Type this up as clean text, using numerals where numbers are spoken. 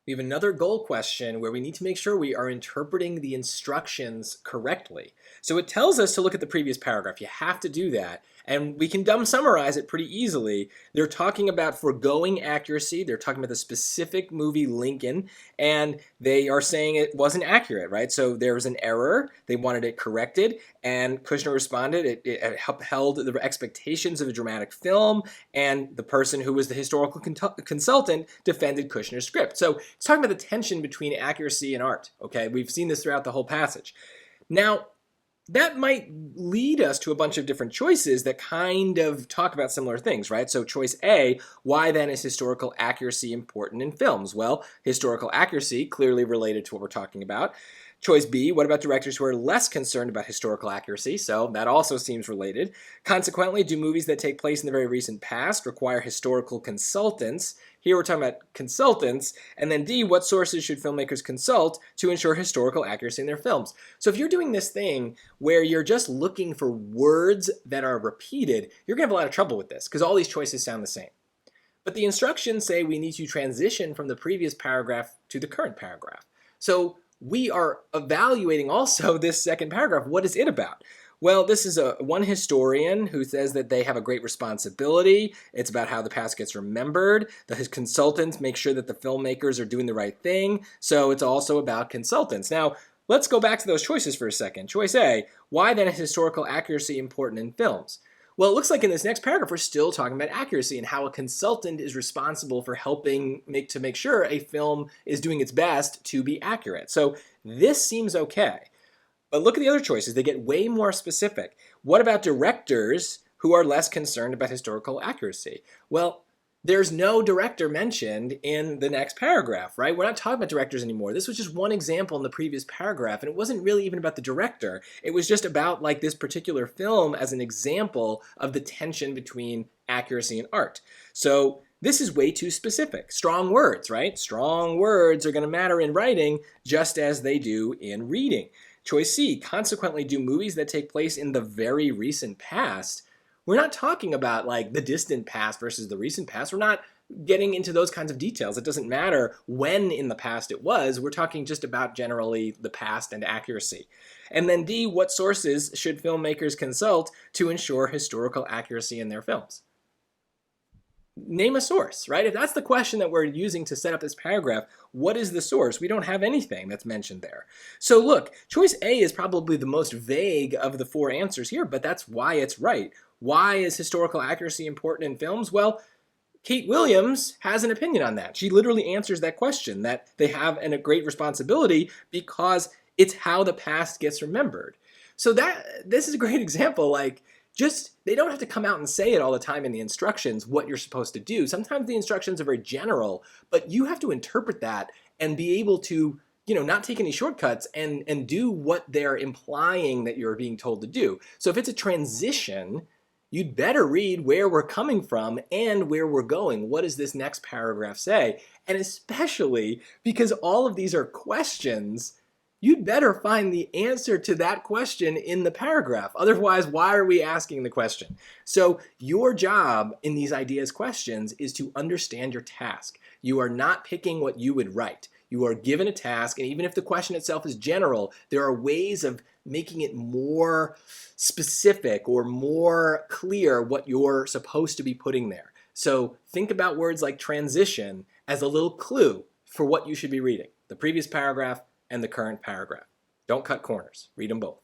We have another goal question where we need to make sure we are interpreting the instructions correctly. So it tells us to look at the previous paragraph. You have to do that. And we can dumb summarize it pretty easily. They're talking about foregoing accuracy. They're talking about the specific movie Lincoln, and they are saying it wasn't accurate, right? So there was an error. They wanted it corrected, and Kushner responded. It upheld the expectations of a dramatic film, and the person who was the historical consultant defended Kushner's script. So it's talking about the tension between accuracy and art, okay? We've seen this throughout the whole passage. Now, that might lead us to a bunch of different choices that kind of talk about similar things, right? So choice A, why then is historical accuracy important in films? Well, historical accuracy, clearly related to what we're talking about. Choice B, what about directors who are less concerned about historical accuracy? So that also seems related. Consequently, do movies that take place in the very recent past require historical consultants? Here we're talking about consultants. And then D, what sources should filmmakers consult to ensure historical accuracy in their films? So if you're doing this thing where you're just looking for words that are repeated, you're going to have a lot of trouble with this because all these choices sound the same. But the instructions say we need to transition from the previous paragraph to the current paragraph. So we are evaluating also this second paragraph. What is it about? Well, this is one historian who says that they have a great responsibility. It's about how the past gets remembered. His consultants make sure that the filmmakers are doing the right thing. So it's also about consultants. Now, let's go back to those choices for a second. Choice A, why then is historical accuracy important in films? Well, it looks like in this next paragraph, we're still talking about accuracy and how a consultant is responsible for helping to make sure a film is doing its best to be accurate. So this seems okay. But look at the other choices. They get way more specific. What about directors who are less concerned about historical accuracy? Well, there's no director mentioned in the next paragraph, right? We're not talking about directors anymore. This was just one example in the previous paragraph, and it wasn't really even about the director. It was just about like this particular film as an example of the tension between accuracy and art. So this is way too specific. Strong words, right? Strong words are going to matter in writing just as they do in reading. Choice C, consequently, do movies that take place in the very recent past? We're not talking about like the distant past versus the recent past. We're not getting into those kinds of details. It doesn't matter when in the past it was. We're talking just about generally the past and accuracy. And then D, what sources should filmmakers consult to ensure historical accuracy in their films? Name a source, right? If that's the question that we're using to set up this paragraph, what is the source? We don't have anything that's mentioned there. So look, choice A is probably the most vague of the four answers here, but that's why it's right. Why is historical accuracy important in films? Well, Kate Williams has an opinion on that. She literally answers that question, that they have a great responsibility because it's how the past gets remembered. So this is a great example. Like, they don't have to come out and say it all the time in the instructions what you're supposed to do. Sometimes the instructions are very general, but you have to interpret that and be able to, not take any shortcuts and do what they're implying that you're being told to do. So if it's a transition, you'd better read where we're coming from and where we're going. What does this next paragraph say? And especially because all of these are questions, you'd better find the answer to that question in the paragraph. Otherwise, why are we asking the question? So your job in these ideas questions is to understand your task. You are not picking what you would write. You are given a task, and even if the question itself is general, there are ways of making it more specific or more clear what you're supposed to be putting there. So think about words like transition as a little clue for what you should be reading, the previous paragraph and the current paragraph. Don't cut corners. Read them both.